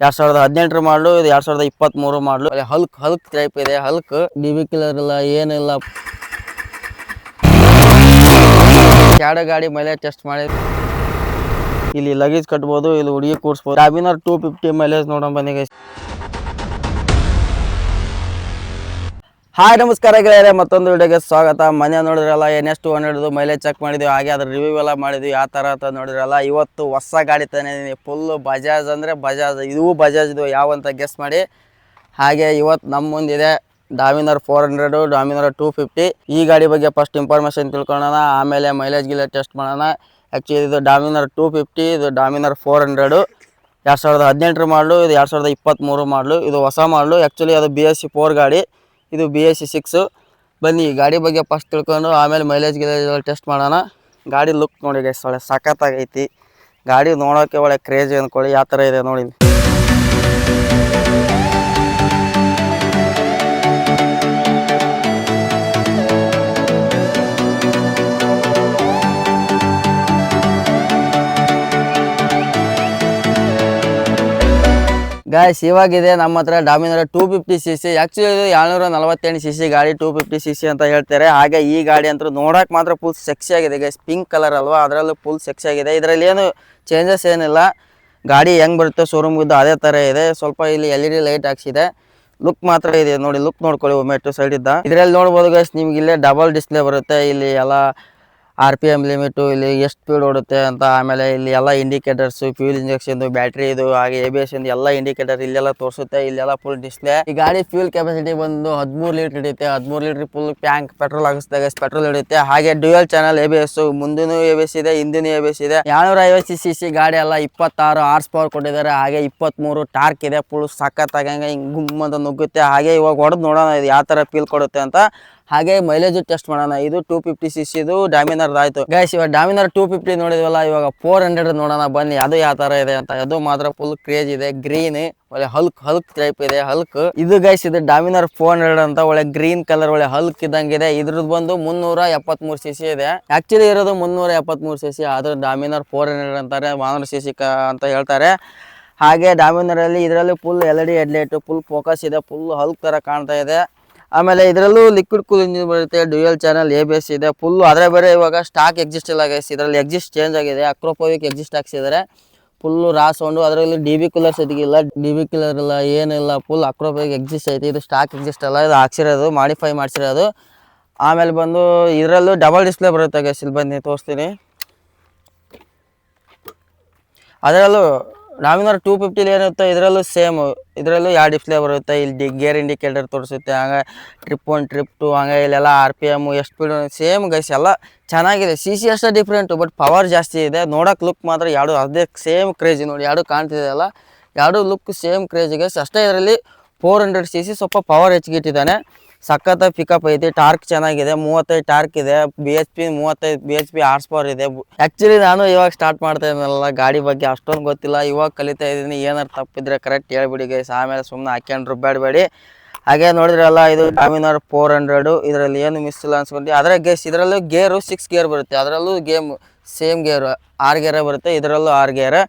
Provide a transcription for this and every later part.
2018 ಮಾಡಲು, ಇದು 2023 ಮಾಡಲು. ಹಲ್ಕ್ ಟೈಪ್ ಇದೆ. ಹಲ್ಕ್ ಡಿವಿ ಕಿಲ್ಲರ್ ಇಲ್ಲ, ಏನಿಲ್ಲ. ಕ್ಯಾಡ ಗಾಡಿ ಮೈಲೇಜ್ ಟೆಸ್ಟ್ ಮಾಡಿ ಇಲ್ಲಿ ಲಗೇಜ್ ಕಟ್ಬೋದು, ಇಲ್ಲಿ ಹುಡುಗಿ ಕೂರಿಸ್ಬೋದು. ಡಾಮಿನರ್ 250 ಮೈಲೇಜ್ ನೋಡೋಣ ಬನ್ನಿ ಗೈಸ್. ಹಾಯ್ ನಮಸ್ಕಾರ ಗೆಳೆಯರೆ, ಮತ್ತೊಂದು ವಿಡಿಯೋಗೆ ಸ್ವಾಗತ. ಮನೆ ನೋಡಿದ್ರಲ್ಲ NS200 ಮೈಲೇಜ್ ಚೆಕ್ ಮಾಡಿದ್ವಿ, ಹಾಗೆ ಅದ್ರ ರಿವ್ಯೂ ಎಲ್ಲ ಮಾಡಿದ್ವಿ. ಯಾವ ಥರ ಅಂತ ನೋಡಿದ್ರಲ್ಲ. ಇವತ್ತು ಹೊಸ ಗಾಡಿ ತಾನೆ ಫುಲ್ ಬಜಾಜ್ ಅಂದರೆ ಬಜಾಜ್. ಇದು ಬಜಾಜ್ ಇದು ಯಾವ ಅಂತ ಗೆಸ್ ಮಾಡಿ. ಹಾಗೆ ಇವತ್ತು ನಮ್ಮ ಮುಂದಿದೆ ಡಾಮಿನರ್ 400, ಡಾಮಿನರ್ 250. ಈ ಗಾಡಿ ಬಗ್ಗೆ ಫಸ್ಟ್ ಇನ್ಫಾರ್ಮೇಷನ್ ತಿಳ್ಕೊಳ್ಳೋಣ, ಆಮೇಲೆ ಮೈಲೇಜ್ ಗಿಲ್ಲ ಟೆಸ್ಟ್ ಮಾಡೋಣ. ಆ್ಯಕ್ಚುಲಿ ಇದು ಡಾಮಿನರ್ 250, ಇದು ಡಾಮಿನರ್ 400. 2018 ಮಾಡಲು, ಇದು 2023 ಮಾಡಲು. ಇದು ಹೊಸ ಮಾಡಲು. ಆ್ಯಕ್ಚುಲಿ ಅದು BS 4 ಗಾಡಿ, ಇದು BS 6. ಬನ್ನಿ ಗಾಡಿ ಬಗ್ಗೆ ಫಸ್ಟ್ ತಿಳ್ಕೊಂಡು ಆಮೇಲೆ ಮೈಲೇಜ್ ಗಿಲೇಜ್ ಟೆಸ್ಟ್ ಮಾಡೋಣ. ಗಾಡಿ ಲುಕ್ ನೋಡಿ ಗೈಸ್, ಒಳ್ಳೆ ಸಖತ್ತಾಗೈತಿ. ಗಾಡಿ ನೋಡೋಕ್ಕೆ ಒಳ್ಳೆ ಕ್ರೇಜಿ ಅಂದ್ಕೊಳ್ಳಿ. ಯಾವ ಥರ ಇದೆ ನೋಡಿ. ಗಾಯ್ಸ್ ಇವಾಗಿದೆ ನಮ್ಮ ಹತ್ರ ಡಾಮಿನರ್ 250cc. ಆ್ಯಕ್ಚುಲಿ ಇದು 748cc ಗಾಡಿ, 250cc ಅಂತ ಹೇಳ್ತಾರೆ. ಹಾಗೆ ಈ ಗಾಡಿ ಅಂತೂ ನೋಡೋಕೆ ಮಾತ್ರ ಫುಲ್ ಸೆಕ್ಸಿ ಆಗಿದೆ ಗೈಸ್. ಪಿಂಕ್ ಕಲರ್ ಅಲ್ವಾ, ಅದರಲ್ಲೂ ಫುಲ್ ಸೆಕ್ಸಿ ಆಗಿದೆ. ಇದರಲ್ಲಿ ಏನು ಚೇಂಜಸ್ ಏನಿಲ್ಲ. ಗಾಡಿ ಹೆಂಗೆ ಬರುತ್ತೆ ಶೋರೂಮ್ಗಿದ್ದು ಅದೇ ಥರ ಇದೆ. ಸ್ವಲ್ಪ ಇಲ್ಲಿ LED ಲೈಟ್ ಹಾಕ್ಸಿದೆ. ಲುಕ್ ಮಾತ್ರ ಇದೆ ನೋಡಿ, ಲುಕ್ ನೋಡ್ಕೊಳ್ಳಿ ಒಮ್ಮೆ ಸೈಡ್ ಇದ್ದ. ಇದರಲ್ಲಿ ನೋಡ್ಬೋದು ಗೈಸ್, ನಿಮ್ಗೆ ಇಲ್ಲೇ ಡಬಲ್ ಡಿಸ್ಪ್ಲೇ ಬರುತ್ತೆ. ಇಲ್ಲಿ ಎಲ್ಲ RPM ಲಿಮಿಟು, ಇಲ್ಲಿ ಎಷ್ಟು ಸ್ಪೀಡ್ ಓಡುತ್ತೆ ಅಂತ, ಆಮೇಲೆ ಇಲ್ಲಿ ಎಲ್ಲ ಇಂಡಿಕೇಟರ್ಸು, ಫ್ಯೂಲ್ ಇಂಜೆಕ್ಷನ್ದು, ಬ್ಯಾಟ್ರಿ ಇದು, ಹಾಗೆ ABS ಎಲ್ಲ ಇಂಡಿಕೇಟರ್ ಇಲ್ಲೆಲ್ಲ ತೋರಿಸುತ್ತೆ. ಇಲ್ಲೆಲ್ಲ ಫುಲ್ ಡಿಸ್ಪ್ಲೇ. ಈ ಗಾಡಿ ಫ್ಯೂಲ್ ಕೆಪಾಸಿಟಿ ಬಂದು 13 ಲೀಟರ್ ಹಿಡಿಯುತ್ತೆ. 13 ಲೀಟರ್ ಫುಲ್ ಟ್ಯಾಂಕ್ ಪೆಟ್ರೋಲ್ ಹಾಕಿಸಿದಾಗ ಪೆಟ್ರೋಲ್ ಹಿಡಿಯುತ್ತೆ. ಹಾಗೆ ಡ್ಯೂಯಲ್ ಚಾನಲ್ ABS, ಮುಂದಿನೂ ABS ಇದೆ, ಹಿಂದಿನೂ ABS ಇದೆ. 750cc ಗಾಡಿ ಎಲ್ಲ 26 ಹಾರ್ಸ್ ಪವರ್ ಕೊಟ್ಟಿದ್ದಾರೆ. ಹಾಗೆ 23 ಟಾರ್ಕ್ ಇದೆ. ಫುಲ್ ಸಖತ್ತಾಗಂಗೆ ಹಿಂಗೆ ಗುಮ್ಮಂತ ನುಗ್ಗುತ್ತೆ. ಹಾಗೆ ಇವಾಗ ಹೊಡೆದು ನೋಡೋಣ ಇದು ಯಾವ ಥರ ಫೀಲ್ ಕೊಡುತ್ತೆ ಅಂತ. ಹಾಗೆ ಮೈಲೇಜ್ ಟೆಸ್ಟ್ ಮಾಡೋಣ. ಇದು 250cc ಡಾಮಿನರ್ ಆಯ್ತು ಗೈಸ್. ಇವಾಗ ಡಾಮಿನರ್ 250 ನೋಡಿದ್ವಲ್ಲ, ಇವಾಗ 400 ನೋಡೋಣ ಬನ್ನಿ, ಅದು ಯಾವ ತರ ಇದೆ ಅಂತ. ಅದು ಮಾತ್ರ ಫುಲ್ ಕ್ರೇಜ್ ಇದೆ. ಗ್ರೀನ್ ಒಳ್ಳೆ ಹಲ್ಕ್ ಟೈಪ್ ಇದೆ. ಹಲ್ಕ್ ಇದು ಗೈಸ್, ಇದು ಡಾಮಿನರ್ 400 ಅಂತ. ಒಳ್ಳೆ ಗ್ರೀನ್ ಕಲರ್ ಒಳ್ಳೆ ಹಲ್ಕ್ ಇದ್ದಂಗಿದೆ. ಇದ್ರದ್ದು ಬಂದು 373cc ಇದೆ. ಆಕ್ಚುಲಿ ಇರೋದು 373cc, ಆದ್ರೆ ಡಾಮಿನರ್ 400 ಅಂತಾರೆ, 400cc ಅಂತ ಹೇಳ್ತಾರೆ. ಹಾಗೆ ಡಾಮಿನರ್ ಅಲ್ಲಿ ಇದರಲ್ಲಿ full LED headlight, full focus ಇದೆ, ಫುಲ್ ಹಲ್ಕ್ ತರ ಕಾಣ್ತಾ ಇದೆ. ಆಮೇಲೆ ಇದರಲ್ಲೂ ಲಿಕ್ವಿಡ್ ಕೂಲ್ ಇಂಜಿನ್ ಬರುತ್ತೆ, ಡ್ಯೂಯಲ್ ಚಾನಲ್ ABS ಇದೆ ಫುಲ್. ಆದರೆ ಬೇರೆ ಇವಾಗ ಸ್ಟಾಕ್ ಎಕ್ಸಿಸ್ಟ್ ಇಲ್ಲ ಗೈಸ್, ಇದರಲ್ಲಿ ಎಕ್ಸಿಸ್ಟ್ ಚೇಂಜ್ ಆಗಿದೆ. ಅಕ್ರೋಪೋವಿಕ್ ಎಕ್ಸಿಸ್ಟ್ ಹಾಕ್ಸಿದ್ದಾರೆ. ಫುಲ್ ರಾ ಸೌಂಡು. ಅದರಲ್ಲಿ DB ಕೂಲರ್ ಸೆಟ್ಟಿಗಿಲ್ಲ, DB ಕೂಲರ್ ಇಲ್ಲ, ಏನಿಲ್ಲ. ಫುಲ್ ಅಕ್ರೋಪೋವಿಕ್ ಎಕ್ಸಿಸ್ಟ್ ಐತಿ. ಇದು ಸ್ಟಾಕ್ ಎಕ್ಸಿಸ್ಟ್ ಅಲ್ಲ, ಇದು ಹಾಕ್ಸಿರೋದು, ಮಾಡಿಫೈ ಮಾಡಿಸಿರೋದು. ಆಮೇಲೆ ಬಂದು ಇದರಲ್ಲೂ ಡಬಲ್ ಡಿಸ್ಪ್ಲೇ ಬರುತ್ತೆ ಗೈಸ್. ಇಲ್ಲಿ ಬನ್ನಿ ತೋರಿಸ್ತೀನಿ. ಅದರಲ್ಲೂ ಡಾಮಿನರ್ 250 ಏನಿರುತ್ತೆ ಇದರಲ್ಲೂ ಸೇಮ್, ಇದರಲ್ಲೂ 2 ಡಿಸ್ಪ್ಲೇ ಬರುತ್ತೆ. ಇಲ್ಲಿ ಗೇರ್ ಇಂಡಿಕೇಟರ್ ತೋರಿಸುತ್ತೆ. ಹಂಗೆ ಟ್ರಿಪ್ 1 ಟ್ರಿಪ್ 2, ಹಂಗೆ ಇಲ್ಲೆಲ್ಲ RPM ಎಷ್ಟು ಸ್ಪೀಡ್ ಸೇಮ್ ಗೈಸ್. ಎಲ್ಲ ಚೆನ್ನಾಗಿದೆ. CC ಅಷ್ಟೇ ಡಿಫ್ರೆಂಟು, ಬಟ್ ಪವರ್ ಜಾಸ್ತಿ ಇದೆ. ನೋಡೋಕೆ ಲುಕ್ ಮಾತ್ರ ಎರಡು ಅದೇ ಸೇಮ್ ಕ್ರೇಜಿ ನೋಡಿ. ಎರಡು ಕಾಣ್ತಿದೆ ಅಲ್ಲ, ಎರಡು ಲುಕ್ ಸೇಮ್ ಕ್ರೇಜಿ ಗೈಸ್. ಅಷ್ಟೇ ಇದರಲ್ಲಿ 400cc ಸ್ವಲ್ಪ ಪವರ್ ಹೆಚ್ಚಿಗೆ ಇಟ್ಟಿದ್ದಾನೆ. ಸಖತ್ ಪಿಕಪ್ ಐತಿ. ಟಾರ್ಕ್ ಚೆನ್ನಾಗಿದೆ, 35 ಟಾರ್ಕ್ ಇದೆ. BHP 35 BHP ಹಾರ್ಸ್ ಪವರ್ ಇದೆ. ಆ್ಯಕ್ಚುಲಿ ನಾನು ಇವಾಗ ಸ್ಟಾರ್ಟ್ ಮಾಡ್ತಾ ಇದ್ದೀನಲ್ಲ, ಗಾಡಿ ಬಗ್ಗೆ ಅಷ್ಟೊಂದು ಗೊತ್ತಿಲ್ಲ, ಇವಾಗ ಕಲಿತಾ ಇದ್ದೀನಿ. ಏನಾರು ತಪ್ಪಿದ್ರೆ ಕರೆಕ್ಟ್ ಹೇಳ್ಬಿಡಿ ಗೈಸ್, ಆಮೇಲೆ ಸುಮ್ಮನೆ ಹಾಕ್ಯಂಡು ರುಬ್ಬೇಡಬೇಡಿ. ಹಾಗೆ ನೋಡಿದ್ರಲ್ಲ, ಇದು ಡಾಮಿನರ್ 400. ಇದರಲ್ಲಿ ಏನು ಮಿಸ್ ಇಲ್ಲ ಅನ್ಸ್ಕೊಂಡು. ಆದರೆ ಗೈಸ್ ಇದರಲ್ಲೂ ಗೇರು 6 ಗೇರ್ ಬರುತ್ತೆ. ಅದರಲ್ಲೂ ಸೇಮ್ ಗೇರು 6 ಗೇರೇ ಬರುತ್ತೆ. ಇದರಲ್ಲೂ 6 ಗೇರ್.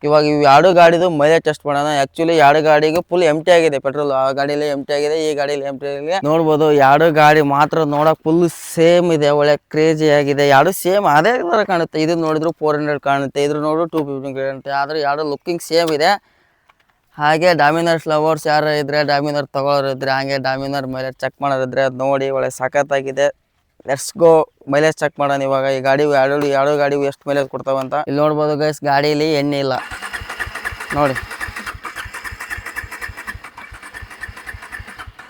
ಇವಾಗ ಇವು ಎರಡು ಗಾಡಿದು ಮೈಲೇಜ್ ಟೆಸ್ಟ್ ಮಾಡೋಣ. ಆ್ಯಕ್ಚುಲಿ ಎರಡು ಗಾಡಿಗೂ ಫುಲ್ ಎಂಟಿ ಆಗಿದೆ ಪೆಟ್ರೋಲ್. ಆ ಗಾಡಿಯಲ್ಲಿ ಎಂಟಿ ಆಗಿದೆ, ಈ ಗಾಡಿಯಲ್ಲಿ ಎಂಟಿ ಆಗಿದೆ. ನೋಡ್ಬೋದು ಎರಡು ಗಾಡಿ ಮಾತ್ರ ನೋಡೋಕೆ ಫುಲ್ ಸೇಮ್ ಇದೆ. ಒಳ್ಳೆ ಕ್ರೇಜಿ ಆಗಿದೆ. ಎರಡು ಸೇಮ್ ಅದೇ ಥರ ಕಾಣುತ್ತೆ. ಇದು ನೋಡಿದ್ರು 400 ಕಾಣುತ್ತೆ, ಇದ್ರ ನೋಡಿದ್ರು 250 ಕಾಣುತ್ತೆ. ಆದರೆ ಎರಡು ಲುಕ್ಕಿಂಗ್ ಸೇಮ್ ಇದೆ. ಹಾಗೆ ಡಾಮಿನರ್ ಲವರ್ಸ್ ಯಾರು ಇದ್ರೆ, ಡಾಮಿನರ್ ತಗೊಳ್ಳೋರು ಇದ್ರೆ, ಹಾಗೆ ಡಾಮಿನರ್ ಮೈಲೇಜ್ ಚೆಕ್ ಮಾಡೋರಿದ್ರೆ ಅದು ನೋಡಿ. ಒಳ್ಳೆ ಸಖತ್ತಾಗಿದೆ. ಲೆಟ್ಸ್ ಗೋ ಮೈಲೇಜ್ ಚೆಕ್ ಮಾಡೋಣ ಇವಾಗ. ಈ ಗಾಡಿ ಎರಡು ಗಾಡಿಗೂ ಎಷ್ಟು ಮೈಲೇಜ್ ಕೊಡ್ತಾವಂತ ಇಲ್ಲಿ ನೋಡ್ಬೋದು ಗೈಸ್. ಗಾಡೀಲಿ ಎಣ್ಣೆ ಇಲ್ಲ ನೋಡಿ,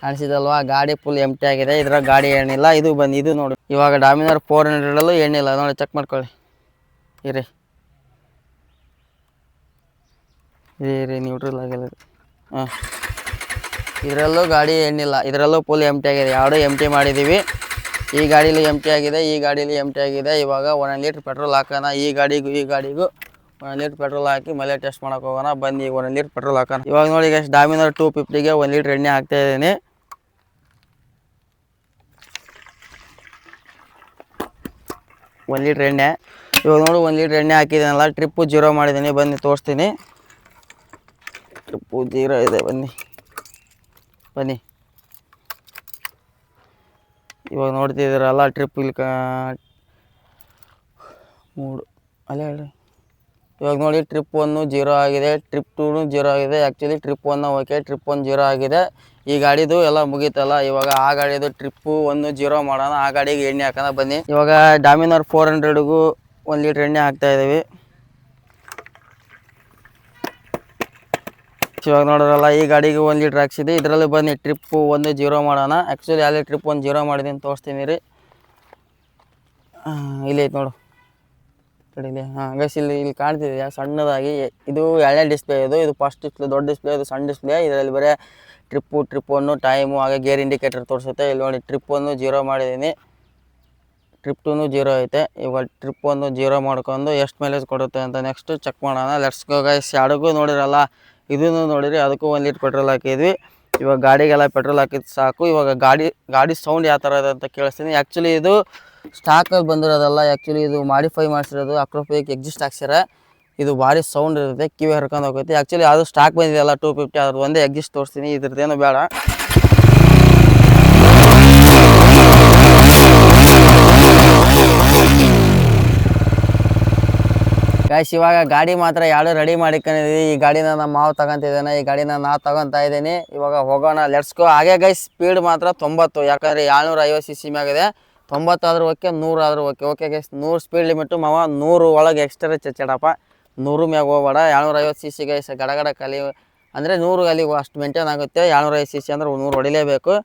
ಕಾಣಿಸಿದಲ್ವಾ? ಗಾಡಿ ಫುಲ್ ಎಂಟಿ ಆಗಿದೆ. ಇದ್ರಾಗ ಗಾಡಿ ಎಣ್ಣಿಲ್ಲ. ಇದು ಬನ್ನಿ, ಇದು ನೋಡಿ. ಇವಾಗ ಡಾಮಿನರ್ 400 ಎಣ್ಣಿಲ್ಲ ನೋಡಿ, ಚೆಕ್ ಮಾಡ್ಕೊಳ್ಳಿ. ಇರಿ ನ್ಯೂಟ್ರಲ್ ಆಗಿಲ್ಲ. ಹಾಂ, ಇದರಲ್ಲೂ ಗಾಡಿ ಎಣ್ಣಿಲ್ಲ. ಇದರಲ್ಲೂ ಫುಲ್ ಎಂಟಿ ಆಗಿದೆ. ಎರಡು ಎಂಟಿ ಮಾಡಿದ್ದೀವಿ. ಈ ಗಾಡೀಲಿ ಎಂಟಿ ಆಗಿದೆ, ಈ ಗಾಡೀಲಿ ಎಂಟಿ ಆಗಿದೆ. ಇವಾಗ 1 ಲೀಟ್ರ್ ಪೆಟ್ರೋಲ್ ಹಾಕೋಣ. ಈ ಗಾಡಿಗೂ 1 ಲೀಟ್ರ್ ಪೆಟ್ರೋಲ್ ಹಾಕಿ ಮೈಲೇಜ್ ಟೆಸ್ಟ್ ಮಾಡೋಕೆ ಹೋಗೋಣ ಬನ್ನಿ. 1 ಲೀಟ್ರ್ ಪೆಟ್ರೋಲ್ ಹಾಕೋಣ. ಇವಾಗ ನೋಡಿ ಗೈಸ್, ಡಾಮಿನರ್ 250ಗೆ 1 ಲೀಟ್ರ್ ಎಣ್ಣೆ ಹಾಕ್ತಾ ಇದ್ದೀನಿ. ಒಂದು ಲೀಟ್ರ್ ಎಣ್ಣೆ. ಇವಾಗ ನೋಡಿ 1 ಲೀಟ್ರ್ ಎಣ್ಣೆ ಹಾಕಿದ್ದೀನಲ್ಲ, ಟ್ರಿಪ್ಪು 0 ಮಾಡಿದ್ದೀನಿ. ಬನ್ನಿ ತೋರಿಸ್ತೀನಿ. ಟ್ರಿಪ್ಪು ಜೀರೋ ಇದೆ. ಬನ್ನಿ ಬನ್ನಿ, ಇವಾಗ ನೋಡ್ತಿದ್ದೀರಲ್ಲ ಟ್ರಿಪ್ ಇಲ್ಲಿ ಮೂಡು ಅಲ್ಲೇ ಹೇಳ್ರಿ. ಇವಾಗ ನೋಡಿ ಟ್ರಿಪ್ 1 ಜೀರೋ ಆಗಿದೆ, ಟ್ರಿಪ್ 2 ಜೀರೋ ಆಗಿದೆ. Actually trip 1 okay, trip 1 zero ಆಗಿದೆ. ಈ ಗಾಡಿದು ಎಲ್ಲ ಮುಗೀತಲ್ಲ. ಇವಾಗ ಆ ಗಾಡಿದು ಟ್ರಿಪ್ಪು 1 ಜೀರೋ ಮಾಡೋಣ. ಆ ಗಾಡಿಗೆ ಎಣ್ಣೆ ಹಾಕೋಣ ಬನ್ನಿ. ಇವಾಗ ಡಾಮಿನರ್ 400ಗೂ 1 ಲೀಟ್ರ್ ಎಣ್ಣೆ ಹಾಕ್ತಾ ಇದ್ದೀವಿ. ಇವಾಗ ನೋಡೋರಲ್ಲ ಈ ಗಾಡಿಗೆ 1 ಲೀಟ್ರ್ ಹಾಕ್ಸಿದೆ. ಇದರಲ್ಲಿ ಬನ್ನಿ ಟ್ರಿಪ್ಪು 1 ಜೀರೋ ಮಾಡೋಣ. ಆ್ಯಕ್ಚುಲಿ ಅಲ್ಲಿ ಟ್ರಿಪ್ 1 ಜೀರೋ ಮಾಡಿದ್ದೀನಿ, ತೋರಿಸ್ತೀನಿ ರೀ. ಇಲ್ಲಿ ಐತೆ ನೋಡು ಕಡೆಯಲ್ಲಿ. ಗೈಸ್ ಇಲ್ಲಿ ಕಾಣ್ತಿದೆಯಾ ಸಣ್ಣದಾಗಿ, ಇದು 2ನೇ ಡಿಸ್ಪ್ಲೇ. ಇದು ಫಸ್ಟ್ ಡಿಸ್ಪ್ಲೇ ದೊಡ್ಡ ಡಿಸ್ಪ್ಲೇ, ಇದು ಸಣ್ಣ ಡಿಸ್ಪ್ಲೇ. ಇದರಲ್ಲಿ ಬರೀ ಟ್ರಿಪ್ 1 ಟೈಮು ಹಾಗೆ ಗೇರ್ ಇಂಡಿಕೇಟರ್ ತೋರಿಸುತ್ತೆ. ಇಲ್ಲಿ ನೋಡಿ ಟ್ರಿಪ್ 1 ಜೀರೋ ಮಾಡಿದ್ದೀನಿ, ಟ್ರಿಪ್ 2 ಜೀರೋ ಐತೆ. ಇವಾಗ ಟ್ರಿಪ್ 1 ಜೀರೋ ಮಾಡ್ಕೊಂಡು ಎಷ್ಟು ಮೈಲೇಜ್ ಕೊಡುತ್ತೆ ಅಂತ ನೆಕ್ಸ್ಟ್ ಚೆಕ್ ಮಾಡೋಣ. Let's go guys. ಎರಡಕ್ಕೂ ನೋಡಿರಲ್ಲ, ಇದನ್ನು ನೋಡಿರಿ, ಅದಕ್ಕೂ 1 ಲೀಟ್ರ್ ಪೆಟ್ರೋಲ್ ಹಾಕಿದ್ವಿ. ಇವಾಗ ಗಾಡಿಗೆಲ್ಲ ಪೆಟ್ರೋಲ್ ಹಾಕಿದ್ದು ಸಾಕು. ಇವಾಗ ಗಾಡಿ ಸೌಂಡ್ ಯಾವ ಥರ ಇದೆ ಅಂತ ಕೇಳಿಸ್ತೀನಿ. ಆ್ಯಕ್ಚುಲಿ ಇದು ಸ್ಟಾಕಲ್ಲಿ ಬಂದಿರೋದಲ್ಲ, ಆ್ಯಕ್ಚುಲಿ ಇದು ಮಾಡಿಫೈ ಮಾಡಿಸಿರೋದು. ಅಕ್ರೋಪೈಕ್ ಎಕ್ಸಿಸ್ಟ್ ಹಾಕ್ಸಿರ. ಇದು ಭಾರಿ ಸೌಂಡ್ ಇರುತ್ತೆ, ಕಿವಿ ಹರ್ಕೊಂಡು ಹೋಗುತ್ತೆ. ಆ್ಯಕ್ಚುಲಿ ಅದು ಸ್ಟಾಕ್ ಬಂದಿದೆಯಲ್ಲ 250, ಅದ್ರ ಒಂದೇ ಎಕ್ಸಿಸ್ಟ್ ತೋರಿಸ್ತೀನಿ, ಇದ್ರದ್ದೇನು ಬೇಡ. ಗಾಯ್ಸ್ ಇವಾಗ ಗಾಡಿ ಮಾತ್ರ ಎರಡು ರೆಡಿ ಮಾಡಿಕೊಂಡಿದ್ದೀವಿ. ಈ ಗಾಡಿನ ನಮ್ಮ ಮಾವು ತಗೊಂತಿದ್ದಾನೆ, ಈ ಗಾಡಿನ ನಾವು ತಗೊತಾ ಇದ್ದೀನಿ. ಇವಾಗ ಹೋಗೋಣ, ಲೆಟ್ಸ್ ಗೋ. ಹಾಗೆ ಗೈಸ್ ಸ್ಪೀಡ್ ಮಾತ್ರ 90, ಯಾಕಂದರೆ 750 cc ಮ್ಯಾಗಿದೆ. 90 ಆದರೂ ಓಕೆ, 100 ಆದರೂ okay. Okay guys, 100 speed limit ಮಾವ. 100 ಒಳಗೆ ಎಕ್ಸ್ಟ್ರಾ ಚಚ್ಚಡಪ್ಪ, 100 ಮ್ಯಾಗ ಹೋಗ್ಬೇಡ. 750 cc ಗೈಸ್, ಗಡಗಡ ಕಲಿ ಅಂದರೆ 100 ಅಲ್ಲಿ ಅಷ್ಟು ಮೇಂಟೈನ್ ಆಗುತ್ತೆ. 750 cc ಅಂದರೆ 100 ಹೊಡಿಲೇಬೇಕು.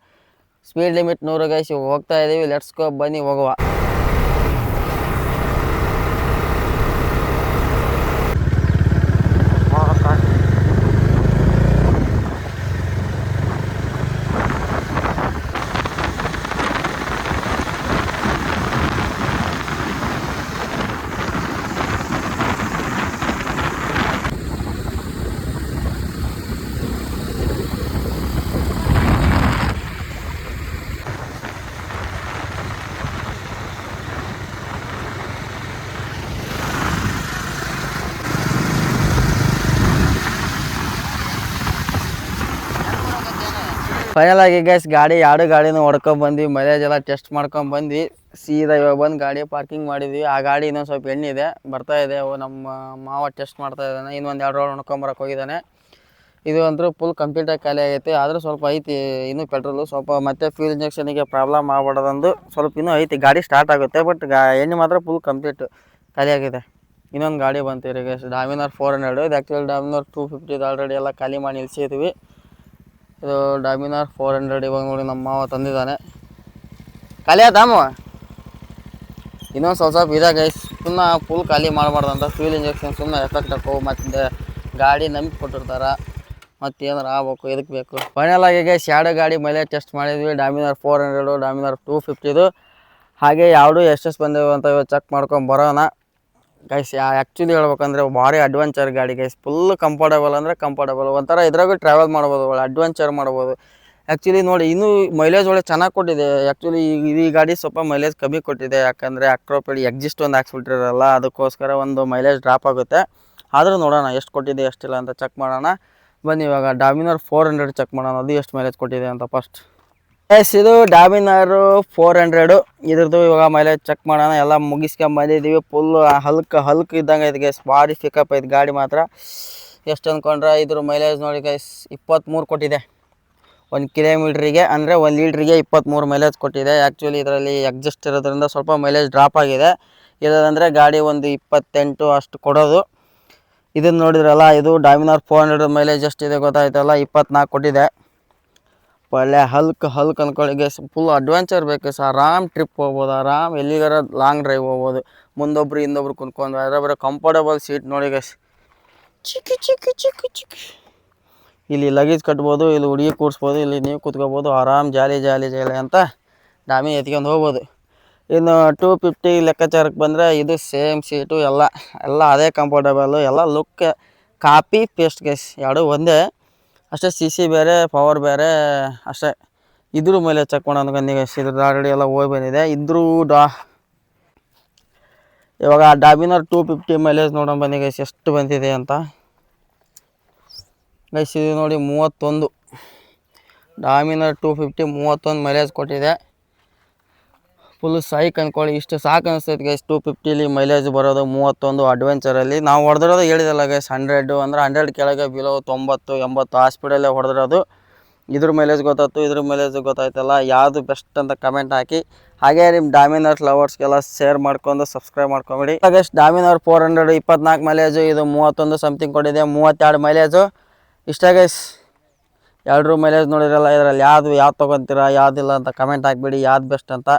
Speed limit 100 guys. ಹೋಗ್ತಾ ಇದ್ದೀವಿ, ಲೆಟ್ಸ್ ಗೋ, ಬನ್ನಿ ಹೋಗುವ. ಫೈನಲ್ ಆಗಿ ಗೈಸ್ ಎರಡು ಗಾಡಿನೂ ಹೊಡ್ಕೊಂಡು ಬಂದ್ವಿ, ಮೈಲೇಜ್ ಎಲ್ಲ ಟೆಸ್ಟ್ ಮಾಡ್ಕೊಂಡು ಬಂದ್ವಿ. ಸೀದಾ ಇವಾಗ ಬಂದು ಗಾಡಿ ಪಾರ್ಕಿಂಗ್ ಮಾಡಿದ್ವಿ. ಆ ಗಾಡಿ ಇನ್ನೊಂದು ಸ್ವಲ್ಪ ಎಣ್ಣಿದೆ, ಬರ್ತಾ ಇದೆ. ನಮ್ಮ ಮಾವ ಟೆಸ್ಟ್ ಮಾಡ್ತಾ ಇದ್ದಾನೆ, ಇನ್ನೊಂದು 2 ರೌಂಡ್ ಹೊಡ್ಕೊಂಬರಕ್ಕೆ ಹೋಗಿದ್ದಾನೆ. ಇದು ಅಂತೂ ಫುಲ್ ಕಂಪ್ಲೀಟಾಗಿ ಖಾಲಿ ಆಗೈತೆ. ಆದರೂ ಸ್ವಲ್ಪ ಐತಿ ಇನ್ನೂ ಪೆಟ್ರೋಲು. ಸ್ವಲ್ಪ ಮತ್ತೆ ಫ್ಯೂಲ್ ಇಂಜೆಕ್ಷನಿಗೆ ಪ್ರಾಬ್ಲಮ್ ಆಗ್ಬಾರ್ದಂದು ಸ್ವಲ್ಪ ಇನ್ನೂ ಐತಿ. ಗಾಡಿ ಸ್ಟಾರ್ಟ್ ಆಗುತ್ತೆ, ಬಟ್ ಎಣ್ಣೆ ಮಾತ್ರ ಫುಲ್ ಕಂಪ್ಲೀಟ್ ಖಾಲಿ ಆಗಿದೆ. ಇನ್ನೊಂದು ಗಾಡಿ ಬಂತೀರಿ ಗೈಸ್, ಡಾಮಿನರ್ 400. ಇದು ಆ್ಯಕ್ಚುಲಿ ಡಾಮಿನರ್ 250 ಆಲ್ರೆಡಿ ಎಲ್ಲ ಖಾಲಿ ಮಾಡಿ ನಿಲ್ಸಿದ್ವಿ. ಇದು ಡಾಮಿನರ್ 400 ಇವಾಗ ನೋಡಿ ನಮ್ಮ ಮಾವ ತಂದಿದ್ದಾನೆ. ಖಾಲಿ ಆದಾಮ ಇನ್ನೊಂದು ಸ್ವಲ್ಪ ಇದೆ ಗೈಸ್. ಸುಮ್ಮನೆ ಫುಲ್ ಖಾಲಿ ಮಾಡಬಾರ್ದಂತ ಫ್ಯೂಲ್ ಇಂಜೆಕ್ಷನ್ ಸುಮ್ಮನೆ ಎಫೆಕ್ಟ್ ಹಾಕೋ, ಮತ್ತು ಗಾಡಿ ನಂಬಿ ಕೊಟ್ಟಿರ್ತಾರೆ, ಮತ್ತು ಏನಾರು ಆಗ್ಬೇಕು, ಇದಕ್ಕೆ ಬೇಕು. ಫೈನಲ್ ಆಗಿ ಗೈಸ್ 2 ಗಾಡಿ ಮೈಲೇಜ್ ಟೆಸ್ಟ್ ಮಾಡಿದ್ವಿ, ಡಾಮಿನರ್ 400, ಡಾಮಿನರ್ 250. ಹಾಗೆ ಯಾವುದು ಎಷ್ಟು ಬಂದೇವು ಅಂತ ಚೆಕ್ ಮಾಡ್ಕೊಂಡು ಬರೋಣ ಗೈಸ್. ಆ್ಯಕ್ಚುಲಿ ಹೇಳ್ಬೇಕಂದ್ರೆ ಭಾರಿ ಅಡ್ವೆಂಚರ್ ಗಾಡಿ ಗೈಸ್. ಫುಲ್ ಕಂಫರ್ಟಬಲ್ ಅಂದರೆ ಕಂಫರ್ಟಬಲ್, ಒಂಥರ ಇದ್ರಾಗೂ ಟ್ರಾವೆಲ್ ಮಾಡ್ಬೋದು, ಒಳ್ಳೆ ಅಡ್ವೆಂಚರ್ ಮಾಡ್ಬೋದು. ಆ್ಯಕ್ಚುಲಿ ನೋಡಿ ಇನ್ನೂ ಮೈಲೇಜ್ ಒಳ್ಳೆ ಚೆನ್ನಾಗಿ ಕೊಟ್ಟಿದೆ. ಆ್ಯಕ್ಚುಲಿ ಈ ಗಾಡಿ ಸ್ವಲ್ಪ ಮೈಲೇಜ್ ಕಮ್ಮಿ ಕೊಟ್ಟಿದೆ, ಯಾಕಂದರೆ ಅಕ್ರೋಪೆಡಿ ಎಕ್ಸಿಸ್ಟ್ ಒಂದು ಹಾಕ್ಸ್ಬಿಟ್ಟಿರಲ್ಲ, ಅದಕ್ಕೋಸ್ಕರ ಒಂದು ಮೈಲೇಜ್ ಡ್ರಾಪ್ ಆಗುತ್ತೆ. ಆದರೂ ನೋಡೋಣ ಎಷ್ಟು ಕೊಟ್ಟಿದೆ ಎಷ್ಟಿಲ್ಲ ಅಂತ ಚೆಕ್ ಮಾಡೋಣ ಬನ್ನಿ. ಇವಾಗ ಡಾಮಿನರ್ 400 ಚೆಕ್ ಮಾಡೋಣ, ಅದು ಎಷ್ಟು ಮೈಲೇಜ್ ಕೊಟ್ಟಿದೆ ಅಂತ ಫಸ್ಟ್. ಇದು ಡಾಮಿನರು 400, ಇದ್ರದ್ದು ಇವಾಗ ಮೈಲೇಜ್ ಚೆಕ್ ಮಾಡೋಣ. ಎಲ್ಲ ಮುಗಿಸ್ಕೊಂಬಂದಿದ್ದೀವಿ. ಫುಲ್ ಹಲ್ಕ್ ಇದ್ದಂಗೆ ಐತೆ ಗೈಸ್, ಭಾರಿ ಪಿಕಪ್ ಐತೆ ಗಾಡಿ ಮಾತ್ರ. ಎಷ್ಟು ಅಂದ್ಕೊಂಡ್ರೆ ಇದ್ರ ಮೈಲೇಜ್ ನೋಡಿ ಗೈಸ್ 23 ಕೊಟ್ಟಿದೆ 1 ಕಿಲೋಮೀಟ್ರಿಗೆ, ಅಂದರೆ 1 ಲೀಟ್ರಿಗೆ 23 ಮೈಲೇಜ್ ಕೊಟ್ಟಿದೆ. ಆ್ಯಕ್ಚುಲಿ ಇದರಲ್ಲಿ ಎಕ್ಸಿಸ್ಟ್ ಇರೋದ್ರಿಂದ ಸ್ವಲ್ಪ ಮೈಲೇಜ್ ಡ್ರಾಪ್ ಆಗಿದೆ. ಇಲ್ಲದಂದರೆ ಗಾಡಿ ಒಂದು 28 ಅಷ್ಟು ಕೊಡೋದು. ಇದನ್ನು ನೋಡಿದ್ರಲ್ಲ, ಇದು ಡಾಮಿನರ್ 400 ಮೈಲೇಜ್ ಎಷ್ಟಿದೆ ಗೊತ್ತಾಯ್ತಲ್ಲ, 24 ಕೊಟ್ಟಿದೆ. ಒಳ್ಳೆ ಹಲ್ಕ್ ಅಂದ್ಕೊಳ್ಳಿ ಗೈಸ್. ಫುಲ್ ಅಡ್ವೆಂಚರ್ ಬೇಕು ಸರ್, ಆರಾಮ್ ಟ್ರಿಪ್ ಹೋಗ್ಬೋದು, ಆರಾಮ್ ಎಲ್ಲಿಗಾರ ಲಾಂಗ್ ಡ್ರೈವ್ ಹೋಗ್ಬೋದು. ಮುಂದೊಬ್ರು ಹಿಂದೊಬ್ರು ಕುಂತ್ಕೊಂಡು ಅದರ ಬರೋ ಕಂಫರ್ಟಬಲ್ ಸೀಟ್ ನೋಡಿ ಗೈಸ್. ಚಿಕ್ಕಿ ಇಲ್ಲಿ ಲಗೇಜ್ ಕಟ್ಬೋದು, ಇಲ್ಲಿ ಹುಡುಗಿ ಕೂರಿಸ್ಬೋದು, ಇಲ್ಲಿ ನೀವು ಕೂತ್ಕೋಬೋದು, ಆರಾಮ್ ಜಾಲಿ ಅಂತ ಡಾಮಿ ಎತ್ಕೊಂಡು ಹೋಗ್ಬೋದು. ಇನ್ನು 250 ಲೆಕ್ಕಾಚಾರಕ್ಕೆ ಬಂದರೆ ಇದು ಸೇಮ್ ಸೀಟು, ಎಲ್ಲ ಅದೇ ಕಂಫರ್ಟಬಲ್ಲು, ಎಲ್ಲ ಲುಕ್ ಕಾಪಿ ಪೇಸ್ಟ್ ಗೈಸ್, ಎರಡು ಒಂದೇ ಅಷ್ಟೇ. CC ಬೇರೆ, ಪವರ್ ಬೇರೆ ಅಷ್ಟೇ. ಇದ್ರ ಮೇಲೆ ಚೆಕ್ ಮಾಡೋಣ ಗೈಸ್. ಇದ್ರ ಆಲ್ರೆಡಿ ಎಲ್ಲ ಹೋಗಿ ಬಂದಿದೆ. ಇವಾಗ ಡಾಮಿನರ್ 250 ಮೈಲೇಜ್ ನೋಡೋಣ ಬನ್ನಿ ಗೈಸ್ ಎಷ್ಟು ಬಂದಿದೆ ಅಂತ. ಗೈಸ್ ಇದು ನೋಡಿ 31 ಡಾಮಿನರ್ 250 31 ಮೈಲೇಜ್ ಕೊಟ್ಟಿದೆ. ಫುಲ್ ಸೈಕ್ ಅಂದ್ಕೊಳ್ಳಿ, ಇಷ್ಟು ಸಾಕು ಅನಿಸ್ತೈತೆ ಗೈಸ್ 250ಲಿ ಮೈಲೇಜ್ ಬರೋದು 31 ಅಡ್ವೆಂಚರಲ್ಲಿ. ನಾವು ಹೊಡೆದಿರೋದು ಹೇಳಿದಲ್ಲ ಗೈಸ್ 100 ಅಂದರೆ 100 ಕೆಳಗೆ ಬಿಲೋ 90 80 ಆ ಸ್ಪೀಡಲ್ಲೇ ಹೊಡೆದಿರೋದು. ಇದ್ರ ಮೈಲೇಜ್ ಗೊತ್ತಾಯ್ತು, ಇದ್ರ ಮೈಲೇಜ್ ಗೊತ್ತಾಯ್ತಲ್ಲ, ಯಾವುದು ಬೆಸ್ಟ್ ಅಂತ ಕಮೆಂಟ್ ಹಾಕಿ. ಹಾಗೆ ನಿಮ್ಮ ಡಾಮಿನರ್ ಲವರ್ಸ್ಗೆಲ್ಲ ಶೇರ್ ಮಾಡ್ಕೊಂಡು ಸಬ್ಸ್ಕ್ರೈಬ್ ಮಾಡ್ಕೊಂಬಿಡಿ. ಗೈಸ್ ಡಾಮಿನರ್ 400 24 ಮೈಲೇಜು, ಇದು 31 ಸಮಥಿಂಗ್ ಕೊಟ್ಟಿದೆ, 32 ಮೈಲೇಜು. ಇಷ್ಟ ಗೈಸ್, ಎರಡರೂ ಮೈಲೇಜ್ ನೋಡಿರಲ್ಲ, ಇದರಲ್ಲಿ ಯಾವ್ದು ತೊಗೊತೀರಾ ಯಾವುದಿಲ್ಲ ಅಂತ ಕಮೆಂಟ್ ಹಾಕ್ಬಿಡಿ, ಯಾವ್ದು ಬೆಸ್ಟ್ ಅಂತ.